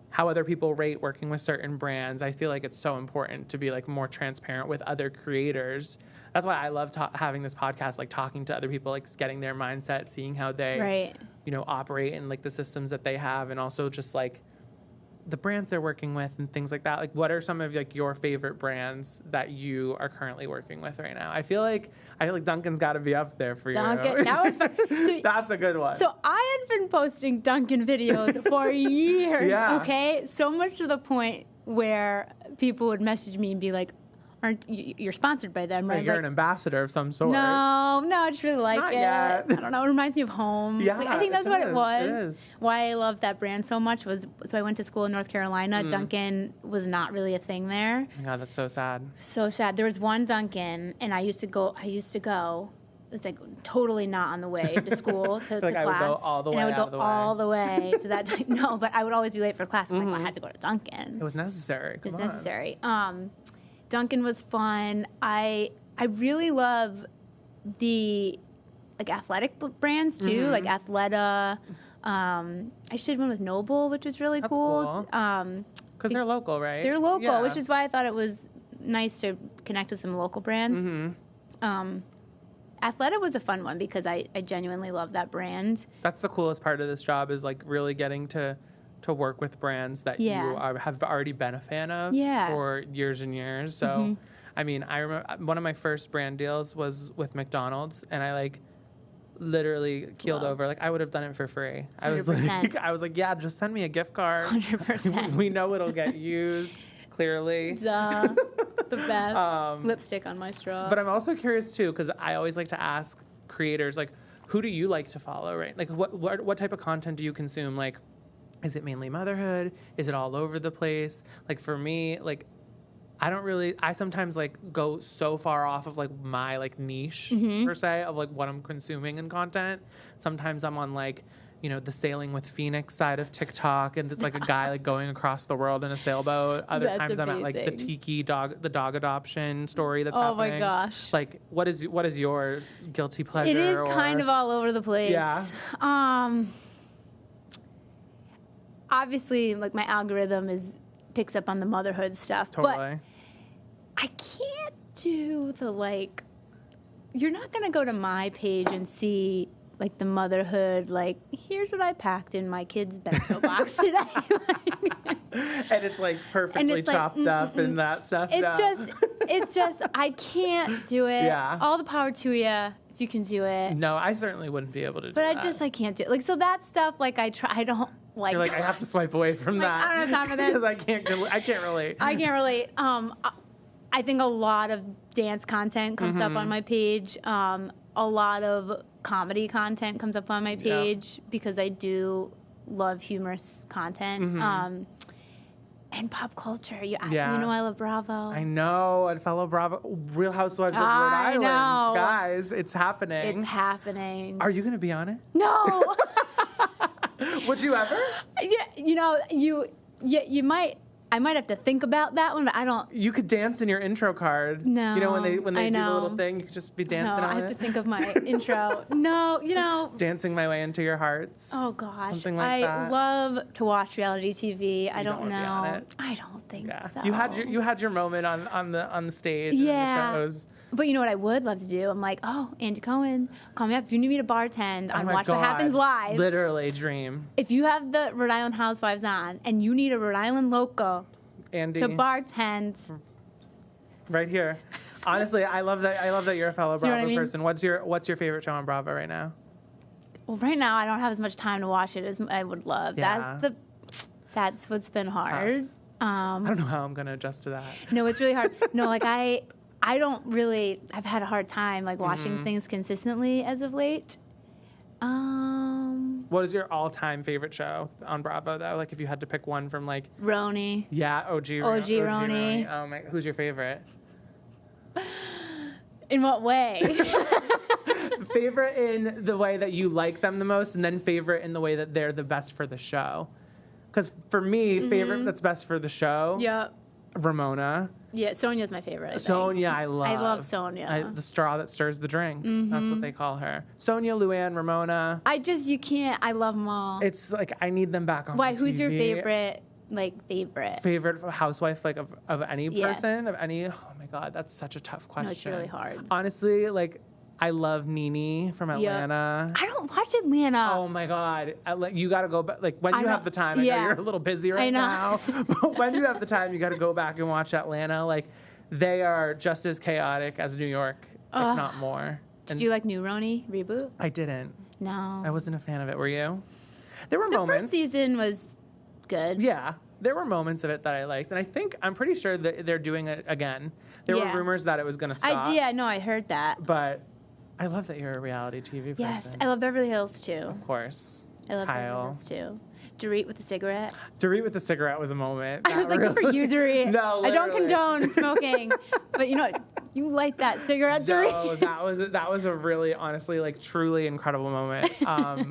Speaker 1: how other people rate working with certain brands. I feel like it's so important to be like more transparent with other creators. That's why I love having this podcast, like talking to other people, like getting their mindset, seeing how they operate and like the systems that they have, and also just like the brands they're working with and things like that. Like, what are some of like your favorite brands that you are currently working with right now? I feel like Dunkin's got to be up there for you.
Speaker 2: Dunkin', that was fun. So,
Speaker 1: that's a good one.
Speaker 2: So I had been posting Dunkin' videos for years. Okay, so much to the point where people would message me and be like, you're sponsored by them, right?
Speaker 1: Like you're an ambassador of some sort.
Speaker 2: No, I just really like
Speaker 1: Not
Speaker 2: it.
Speaker 1: yet.
Speaker 2: I don't know. It reminds me of home.
Speaker 1: Yeah,
Speaker 2: I think that's what it was.
Speaker 1: It is.
Speaker 2: Why I loved that brand so much was, so I went to school in North Carolina. Dunkin' was not really a thing there.
Speaker 1: Oh my God, that's so sad.
Speaker 2: So sad. There was one Dunkin', and I used to go. It's like totally not on the way to school to
Speaker 1: like
Speaker 2: class.
Speaker 1: I would go all the way.
Speaker 2: And I would
Speaker 1: out
Speaker 2: go
Speaker 1: of the
Speaker 2: all the way to that. No, but I would always be late for class. I'm like, well, I had to go to Dunkin'.
Speaker 1: It was necessary.
Speaker 2: It was necessary. Dunkin' was fun. I really love the like athletic brands too, like Athleta. I just did one with Noble, which was really cool.
Speaker 1: Because they're local, right?
Speaker 2: They're local, which is why I thought it was nice to connect with some local brands. Athleta was a fun one because I genuinely love that brand.
Speaker 1: That's the coolest part of this job is like really getting to work with brands that you have already been a fan of for years and years. So, I mean, I remember one of my first brand deals was with McDonald's, and I like literally keeled over. Like I would have done it for free. I was like, yeah, just send me a gift card.
Speaker 2: 100%.
Speaker 1: We know it'll get used. Clearly.
Speaker 2: Duh. The best. Lipstick on my straw.
Speaker 1: But I'm also curious too, because I always like to ask creators, like, who do you like to follow, right? Like, what type of content do you consume? Like, is it mainly motherhood? Is it all over the place? Like, for me, like, I sometimes like go so far off of like my like niche per se of like what I'm consuming in content. Sometimes I'm on like, you know, the Sailing with Phoenix side of TikTok, and it's like a guy like going across the world in a sailboat. Other times I'm at like the tiki dog, the dog adoption story that's happening.
Speaker 2: Oh my gosh!
Speaker 1: Like, what is your guilty pleasure?
Speaker 2: It is kind of all over the place.
Speaker 1: Yeah.
Speaker 2: Obviously, like my algorithm picks up on the motherhood stuff.
Speaker 1: Totally.
Speaker 2: But I can't do the like. You're not gonna go to my page and see like the motherhood, like, here's what I packed in my kid's bento box today.
Speaker 1: And it's like perfectly chopped up and that stuff.
Speaker 2: It's just, I can't do it.
Speaker 1: Yeah.
Speaker 2: All the power to you if you can do it.
Speaker 1: No, I certainly wouldn't be able to do that.
Speaker 2: But I can't do it. Like, so that stuff, like, I don't like.
Speaker 1: You're like, I have to swipe away from that.
Speaker 2: I don't have time for this.
Speaker 1: Because I can't relate.
Speaker 2: I can't relate. I think a lot of dance content comes up on my page. A lot of comedy content comes up on my page because I do love humorous content. And pop culture. You know I love Bravo.
Speaker 1: I know. And fellow Bravo. Real Housewives of Rhode Island. Know. Guys, it's happening.
Speaker 2: It's happening.
Speaker 1: Are you going to be on it?
Speaker 2: No.
Speaker 1: Would you ever?
Speaker 2: Yeah, you might. I might have to think about that one, but I don't.
Speaker 1: You could dance in your intro card.
Speaker 2: No.
Speaker 1: You know, when they do the little thing, you could just be dancing on it.
Speaker 2: I have to think of my intro. No,
Speaker 1: Dancing my way into your hearts.
Speaker 2: Oh, gosh.
Speaker 1: Something like that.
Speaker 2: I love to watch reality TV. I don't know.
Speaker 1: Be on it.
Speaker 2: I don't think so.
Speaker 1: You had your moment on the stage and the shows.
Speaker 2: But you know what I would love to do? I'm like, oh, Andy Cohen, call me up if you need me to bartend on Watch What Happens Live.
Speaker 1: Literally dream.
Speaker 2: If you have the Rhode Island Housewives on and you need a Rhode Island local
Speaker 1: Andy
Speaker 2: to bartend.
Speaker 1: Right here. Honestly, I love that you're a fellow Bravo person. What's your favorite show on Bravo right now?
Speaker 2: Well, right now I don't have as much time to watch it as I would love.
Speaker 1: Yeah.
Speaker 2: That's what's been hard.
Speaker 1: I don't know how I'm gonna adjust to that.
Speaker 2: No, it's really hard. No, like I don't really. I've had a hard time like watching things consistently as of late.
Speaker 1: What is your all-time favorite show on Bravo though? Like if you had to pick one from like
Speaker 2: Roni.
Speaker 1: Yeah, OG Roni. Oh my, who's your favorite?
Speaker 2: In what way?
Speaker 1: Favorite in the way that you like them the most, and then favorite in the way that they're the best for the show. Because for me, favorite that's best for the show.
Speaker 2: Yeah.
Speaker 1: Ramona.
Speaker 2: Yeah, Sonia's my favorite.
Speaker 1: Sonia, I love
Speaker 2: Sonia.
Speaker 1: The straw that stirs the drink. That's what they call her. Sonia, Luann, Ramona.
Speaker 2: You can't. I love them all.
Speaker 1: It's like I need them back on
Speaker 2: Why?
Speaker 1: TV.
Speaker 2: Who's your favorite? Favorite
Speaker 1: housewife, like of any person, of any. Oh my God, that's such a tough question.
Speaker 2: No, it's really hard.
Speaker 1: Honestly, like I love Nene from Atlanta.
Speaker 2: I don't watch Atlanta.
Speaker 1: Oh my God, you got to go back. Like when you have the time. I know you're a little busy right now, but when you have the time, you got to go back and watch Atlanta. Like they are just as chaotic as New York, if not more.
Speaker 2: Did you like New Roni reboot?
Speaker 1: I didn't.
Speaker 2: No,
Speaker 1: I wasn't a fan of it. Were you? There were moments.
Speaker 2: The first season was good.
Speaker 1: Yeah. there were moments of it that I liked, and I'm pretty sure that they're doing it again. There were rumors that it was going to stop.
Speaker 2: I heard that.
Speaker 1: But I love that you're a reality TV person.
Speaker 2: Yes, I love Beverly Hills too.
Speaker 1: Of course.
Speaker 2: I love Beverly Hills too. Dorit with the cigarette.
Speaker 1: Dorit with the cigarette was a moment.
Speaker 2: I was like, good for you, Dorit.
Speaker 1: No, literally.
Speaker 2: I don't condone smoking, but you light that cigarette, Dorit.
Speaker 1: No, that was a really, honestly, like, truly incredible moment.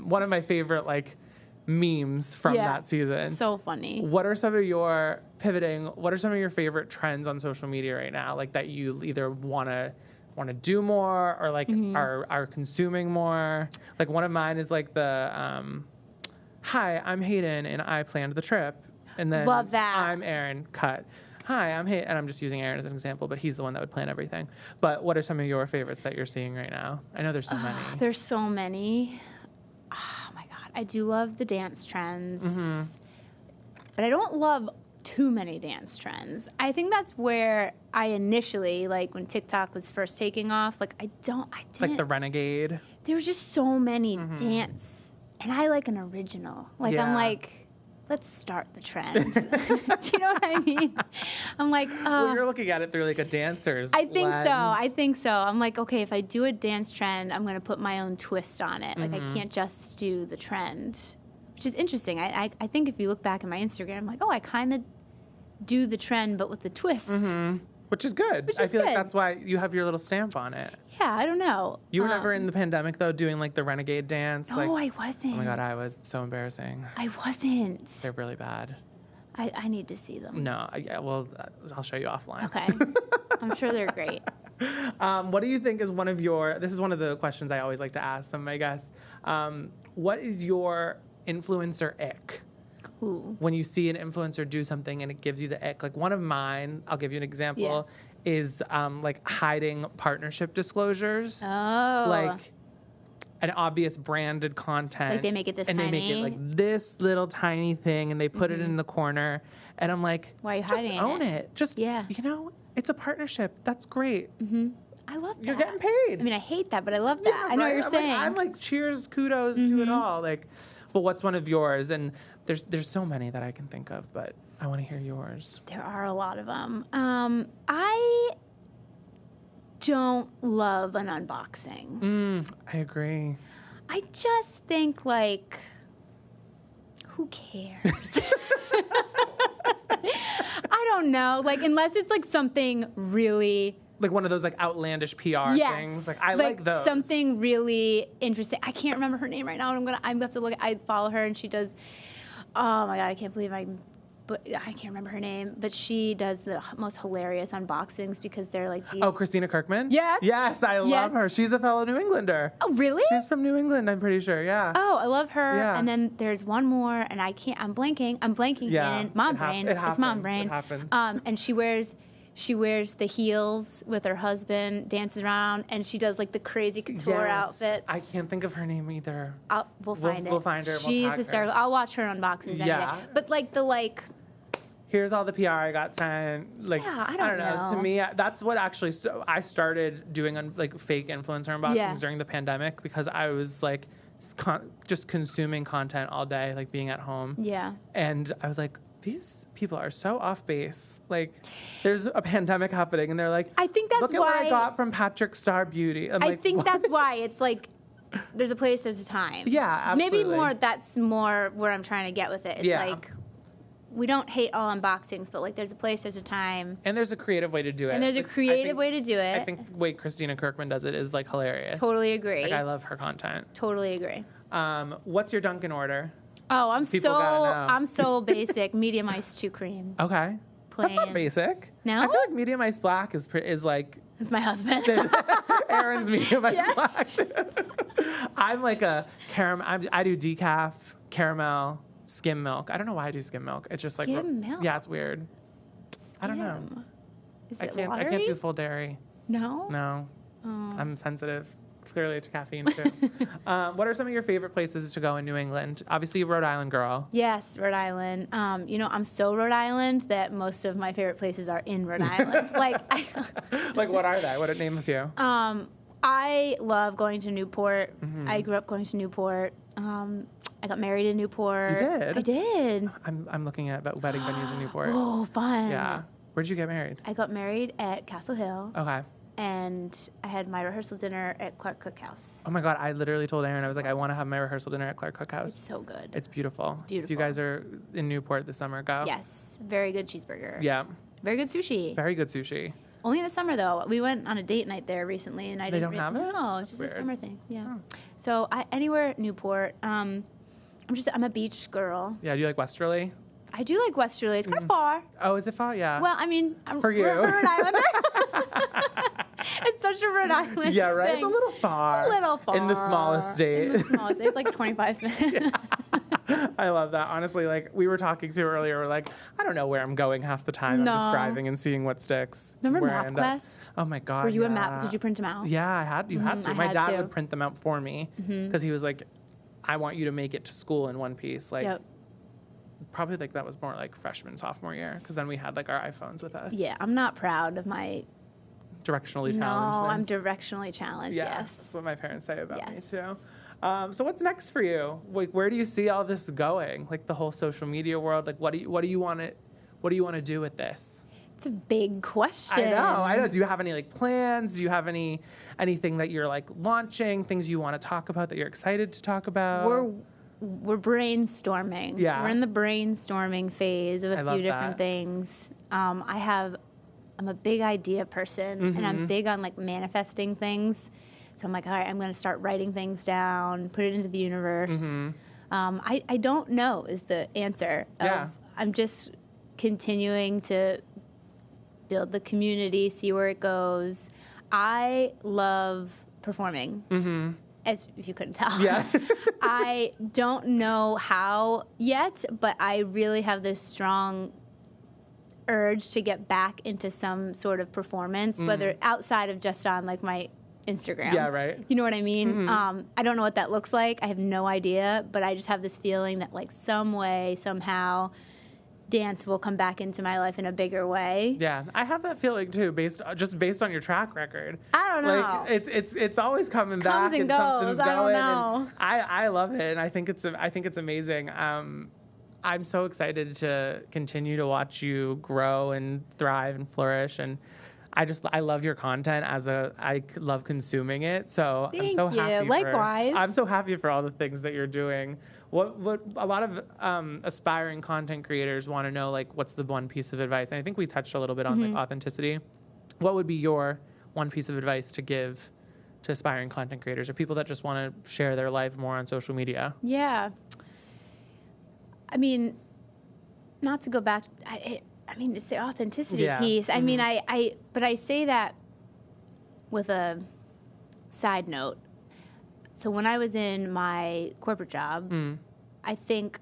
Speaker 1: One of my favorite, like, memes from that season.
Speaker 2: So funny.
Speaker 1: What are some of your favorite trends on social media right now? Like, that you either want to do more or like are consuming more? Like, one of mine is like the hi, I'm Hayden and I planned the trip. And then
Speaker 2: love that.
Speaker 1: I'm Aaron, cut. Hi, I'm Hayden, and I'm just using Aaron as an example, but he's the one that would plan everything. But what are some of your favorites that you're seeing right now? I know there's so many.
Speaker 2: There's so many. Oh my God. I do love the dance trends. But I don't love too many dance trends. I think that's where I initially, like when TikTok was first taking off, like I didn't.
Speaker 1: Like the Renegade.
Speaker 2: There was just so many dance. And I like an original. Like, I'm like, let's start the trend. Do you know what I mean? I'm like,
Speaker 1: well, you're looking at it through like a dancer's lens.
Speaker 2: I think so. I'm like, okay, if I do a dance trend, I'm going to put my own twist on it. Like, I can't just do the trend, which is interesting. I think if you look back at my Instagram, I'm like, oh, I kind of do the trend, but with the twist.
Speaker 1: Which is good. I feel like that's why you have your little stamp on it.
Speaker 2: Yeah, I don't know.
Speaker 1: You were never in the pandemic, though, doing like the Renegade dance?
Speaker 2: No, I wasn't.
Speaker 1: Oh my God, I was. It's so embarrassing.
Speaker 2: I wasn't.
Speaker 1: They're really bad.
Speaker 2: I need to see them.
Speaker 1: No, well, I'll show you offline.
Speaker 2: Okay. I'm sure they're great.
Speaker 1: What do you think is this is one of the questions I always like to ask some of my guests. What is your influencer ick?
Speaker 2: Ooh.
Speaker 1: When you see an influencer do something and it gives you the ick. Like one of mine, I'll give you an example, is like hiding partnership disclosures.
Speaker 2: Oh.
Speaker 1: Like an obvious branded content.
Speaker 2: Like they make it this tiny.
Speaker 1: And they make it like this little tiny thing and they put it in the corner. And I'm like,
Speaker 2: why are you hiding
Speaker 1: it? Just own it. Just, it's a partnership. That's great.
Speaker 2: I love that.
Speaker 1: You're getting paid.
Speaker 2: I mean, I hate that, but I love that. I know what you're saying.
Speaker 1: I'm like, cheers, kudos to it all. Like, but what's one of yours? And there's so many that I can think of, but I want to hear yours.
Speaker 2: There are a lot of them. I don't love an unboxing.
Speaker 1: I agree.
Speaker 2: I just think, like, who cares? I don't know. Like, unless it's, like, something really...
Speaker 1: Like one of those, like, outlandish PR things. Like, I like those.
Speaker 2: Something really interesting. I can't remember her name right now. I'm gonna have to look. I follow her, and she does... Oh, my God, I can't believe I can't remember her name, but she does the most hilarious unboxings because they're like these...
Speaker 1: Oh, Christina Kirkman?
Speaker 2: Yes.
Speaker 1: Yes, I love her. She's a fellow New Englander.
Speaker 2: Oh, really?
Speaker 1: She's from New England, I'm pretty sure, yeah.
Speaker 2: Oh, I love her.
Speaker 1: Yeah.
Speaker 2: And then there's one more, and I'm blanking.
Speaker 1: Yeah.
Speaker 2: In mom brain. It's mom brain.
Speaker 1: It happens.
Speaker 2: And she wears the heels with her husband, dances around, and she does like the crazy couture outfits.
Speaker 1: I can't think of her name either.
Speaker 2: We'll find it.
Speaker 1: We'll find her.
Speaker 2: She's hysterical. I'll watch her unboxings any day. But like
Speaker 1: here's all the PR I got sent. Like,
Speaker 2: I don't know.
Speaker 1: To me, that's what actually I started doing like fake influencer unboxings during the pandemic because I was like just consuming content all day, like being at home.
Speaker 2: Yeah.
Speaker 1: And I was like, these people are so off base. Like, there's a pandemic happening, and they're like,
Speaker 2: I think that's
Speaker 1: look at what I got from Patrick Star Beauty.
Speaker 2: I think that's why it's like, there's a place, there's a time.
Speaker 1: Yeah, absolutely.
Speaker 2: Maybe that's more where I'm trying to get with it. It's like, we don't hate all unboxings, but like, there's a place, there's a time.
Speaker 1: And there's a creative way to do it.
Speaker 2: And there's a creative way to do it.
Speaker 1: I think the way Christina Kirkman does it is like hilarious.
Speaker 2: Totally agree.
Speaker 1: Like, I love her content.
Speaker 2: Totally agree.
Speaker 1: What's your Dunkin' order?
Speaker 2: Oh, I'm so basic. Medium iced 2 cream.
Speaker 1: Okay.
Speaker 2: Plain.
Speaker 1: That's not basic.
Speaker 2: No?
Speaker 1: I feel like medium ice black is like...
Speaker 2: It's my husband.
Speaker 1: Aaron's medium ice black. I'm like a caramel... I do decaf, caramel, skim milk. I don't know why I do skim milk. It's just like...
Speaker 2: Skim milk?
Speaker 1: Yeah, it's weird. I don't know.
Speaker 2: Is it
Speaker 1: I can't do full dairy.
Speaker 2: No?
Speaker 1: No.
Speaker 2: Oh.
Speaker 1: I'm sensitive. Clearly to caffeine too. What are some of your favorite places to go in New England? Obviously, Rhode Island girl.
Speaker 2: Yes, Rhode Island. I'm so Rhode Island that most of my favorite places are in Rhode Island. Like
Speaker 1: what are they? What name a few?
Speaker 2: I love going to Newport. I grew up going to Newport. I got married in Newport.
Speaker 1: You did?
Speaker 2: I did.
Speaker 1: I'm looking at wedding venues in Newport.
Speaker 2: Oh, fun.
Speaker 1: Yeah. Where'd you get married?
Speaker 2: I got married at Castle Hill.
Speaker 1: Okay.
Speaker 2: And I had my rehearsal dinner at Clark Cookhouse.
Speaker 1: Oh my God, I literally told Aaron, I was like, I want to have my rehearsal dinner at Clark Cookhouse.
Speaker 2: It's so good.
Speaker 1: It's beautiful.
Speaker 2: It's beautiful.
Speaker 1: If you guys are in Newport this summer, go.
Speaker 2: Yes. Very good cheeseburger.
Speaker 1: Yeah.
Speaker 2: Very good sushi.
Speaker 1: Very good sushi.
Speaker 2: Only in the summer, though. We went on a date night there recently, and
Speaker 1: They don't have it?
Speaker 2: No, it's just
Speaker 1: Weird.
Speaker 2: a summer thing. Yeah.
Speaker 1: Oh.
Speaker 2: So anywhere Newport. I'm a beach girl.
Speaker 1: Yeah, do you like Westerly?
Speaker 2: I do like Westerly. It's kind of far.
Speaker 1: Oh, is it far? Yeah.
Speaker 2: Well, I mean,
Speaker 1: For you.
Speaker 2: we're Rhode Islander. It's such a Rhode Island
Speaker 1: Yeah, right?
Speaker 2: thing.
Speaker 1: It's a little far.
Speaker 2: It's a little far.
Speaker 1: In the smallest state.
Speaker 2: In the smallest state. It's like 25 minutes.
Speaker 1: Yeah. I love that. Honestly, like we were talking to earlier, we're like, I don't know where I'm going half the time.
Speaker 2: No.
Speaker 1: I'm just driving and seeing what sticks.
Speaker 2: Remember
Speaker 1: where I end up.
Speaker 2: MapQuest?
Speaker 1: Oh my God.
Speaker 2: Were you
Speaker 1: yeah.
Speaker 2: a map? Did you print them out?
Speaker 1: Yeah, I had. You had to.
Speaker 2: I
Speaker 1: My
Speaker 2: had
Speaker 1: dad
Speaker 2: to.
Speaker 1: would print them out for me because he was like, I want you to make it to school in one piece. Like,
Speaker 2: Yep.
Speaker 1: probably like that was more like freshman, sophomore year because then we had like our iPhones with us.
Speaker 2: Yeah, I'm not proud of my.
Speaker 1: Directionally challenged.
Speaker 2: No, I'm directionally challenged.
Speaker 1: Yeah,
Speaker 2: Yes.
Speaker 1: that's what my parents say about me
Speaker 2: Yes.
Speaker 1: too. So what's next for you? Like, where do you see all this going? Like the whole social media world. Like, what do you want to do with this?
Speaker 2: It's a big question.
Speaker 1: I know. Do you have any like plans? Do you have anything that you're like launching? Things you want to talk about that you're excited to talk about?
Speaker 2: We're brainstorming.
Speaker 1: Yeah.
Speaker 2: We're in the brainstorming phase of a
Speaker 1: love
Speaker 2: few different
Speaker 1: that.
Speaker 2: things. I'm a big idea person, and I'm big on like manifesting things. So I'm like, all right, I'm going to start writing things down, put it into the universe. I don't know is the answer.
Speaker 1: Yeah.
Speaker 2: I'm just continuing to build the community, see where it goes. I love performing. As if you couldn't tell.
Speaker 1: Yeah.
Speaker 2: I don't know how yet, but I really have this strong urge to get back into some sort of performance, whether outside of just on like my Instagram.
Speaker 1: Yeah, right.
Speaker 2: You know what I mean? I don't know what that looks like. I have no idea, but I just have this feeling that like some way, somehow, dance will come back into my life in a bigger way.
Speaker 1: Yeah, I have that feeling too, based on your track record.
Speaker 2: I don't know.
Speaker 1: Like it's always coming back
Speaker 2: and
Speaker 1: and
Speaker 2: goes.
Speaker 1: something's
Speaker 2: I don't
Speaker 1: going.
Speaker 2: know.
Speaker 1: And I love it, and I think it's amazing. I'm so excited to continue to watch you grow and thrive and flourish, and I love your content I love consuming it. So I'm so
Speaker 2: Thank you.
Speaker 1: happy.
Speaker 2: Likewise.
Speaker 1: I'm so happy for all the things that you're doing. What a lot of aspiring content creators want to know, like, what's the one piece of advice? And I think we touched a little bit on like authenticity. What would be your one piece of advice to give to aspiring content creators or people that just want to share their life more on social media?
Speaker 2: Yeah. I mean, not to go back, it's the authenticity piece. I mean, but I say that with a side note. So when I was in my corporate job, I think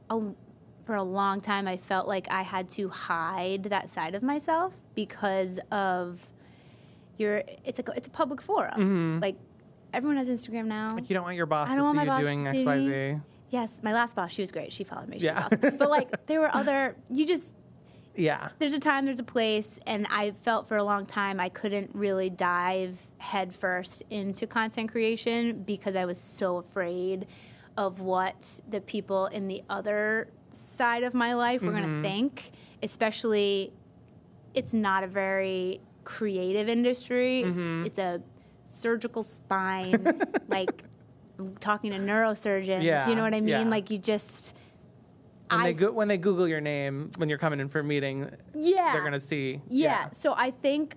Speaker 2: for a long time I felt like I had to hide that side of myself because of it's a public forum. Like everyone has Instagram now.
Speaker 1: Like you don't want your boss
Speaker 2: I
Speaker 1: to
Speaker 2: don't
Speaker 1: see
Speaker 2: want my
Speaker 1: you
Speaker 2: boss
Speaker 1: doing
Speaker 2: to
Speaker 1: X,
Speaker 2: see
Speaker 1: Y,
Speaker 2: me.
Speaker 1: Z.
Speaker 2: Yes, my last boss, she was great. She followed me. She
Speaker 1: Yeah.
Speaker 2: was awesome. But like there were
Speaker 1: Yeah.
Speaker 2: there's a time, there's a place, and I felt for a long time I couldn't really dive headfirst into content creation because I was so afraid of what the people in the other side of my life were going to think, especially it's not a very creative industry. It's a surgical spine, like I'm talking to neurosurgeons,
Speaker 1: Yeah,
Speaker 2: you know what I mean?
Speaker 1: yeah.
Speaker 2: Like you just...
Speaker 1: When they Google your name when you're coming in for a meeting, they're gonna see.
Speaker 2: Yeah. So I think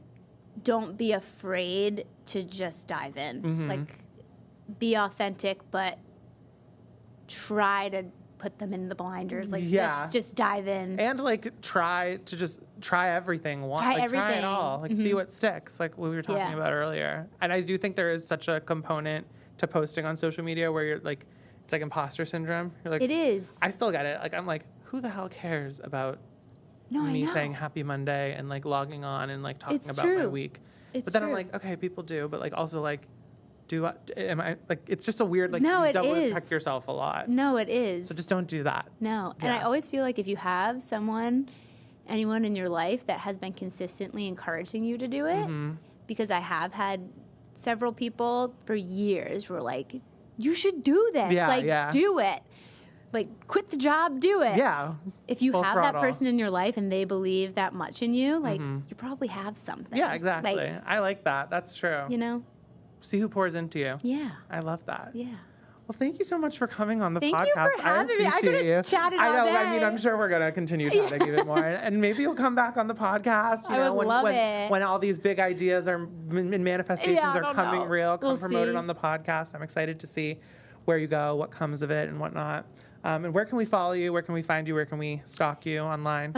Speaker 2: don't be afraid to just dive in. Like be authentic, but try to put them in the blinders. Like just dive in.
Speaker 1: And like try everything.
Speaker 2: Try
Speaker 1: Try it
Speaker 2: everything.
Speaker 1: all. Like see what sticks. Like what we were talking about earlier. And I do think there is such a component to posting on social media where you're like, it's like imposter syndrome. You're like,
Speaker 2: It is.
Speaker 1: I still get it. Like I'm like, who the hell cares about
Speaker 2: No, I
Speaker 1: me
Speaker 2: know.
Speaker 1: saying Happy Monday and like logging on and like talking
Speaker 2: It's
Speaker 1: about my
Speaker 2: true.
Speaker 1: week?
Speaker 2: It's
Speaker 1: but then I'm
Speaker 2: true.
Speaker 1: like, okay, people do, but like also like, am I like? It's just a weird like.
Speaker 2: No,
Speaker 1: you
Speaker 2: it
Speaker 1: double
Speaker 2: is.
Speaker 1: check yourself a lot.
Speaker 2: No, it is.
Speaker 1: So just don't do that.
Speaker 2: No. And I
Speaker 1: Yeah.
Speaker 2: always feel like if you have anyone in your life that has been consistently encouraging you to do it, because I have had several people for years were like, you should do this.
Speaker 1: Yeah,
Speaker 2: like,
Speaker 1: yeah.
Speaker 2: do it. like, quit the job, do it.
Speaker 1: Yeah.
Speaker 2: If you
Speaker 1: Full
Speaker 2: have
Speaker 1: throttle.
Speaker 2: that person in your life and they believe that much in you, like, you probably have something.
Speaker 1: Yeah, exactly.
Speaker 2: Like,
Speaker 1: I like that. That's true.
Speaker 2: you know?
Speaker 1: See who pours into you.
Speaker 2: Yeah.
Speaker 1: I love that.
Speaker 2: Yeah.
Speaker 1: Well, thank you so much for coming on the podcast.
Speaker 2: Thank you for having me. I could have chatted all day.
Speaker 1: I mean, I'm sure we're going to continue chatting even more. And maybe you'll come back on the podcast. You know,
Speaker 2: would love it.
Speaker 1: When all these big ideas are in manifestations are coming real, come promoted on the podcast. I'm excited to see where you go, what comes of it, and whatnot. And where can we follow you? Where can we find you? Where can we stalk you online?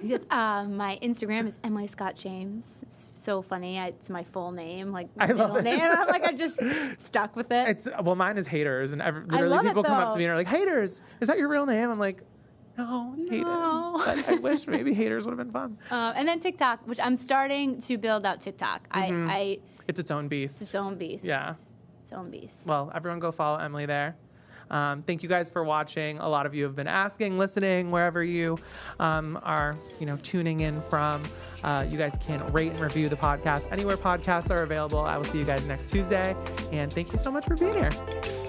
Speaker 2: Yes, my Instagram is Emily Scott James. It's so funny. It's my full name, like my middle name. I'm like, I just stuck with it.
Speaker 1: Well, mine is Haters, and literally people come up to me and are like, Haters, is that your real name? I'm like, no, it's Hayden. But I wish maybe Haters would have been fun.
Speaker 2: And then TikTok, which I'm starting to build out TikTok.
Speaker 1: It's its own beast.
Speaker 2: It's its own beast.
Speaker 1: Yeah.
Speaker 2: Its own beast.
Speaker 1: Well, everyone go follow Emily there. Thank you guys for watching. A lot of you have been asking, listening, wherever you are, tuning in from. You guys can rate and review the podcast anywhere podcasts are available. I will see you guys next Tuesday. And thank you so much for being here.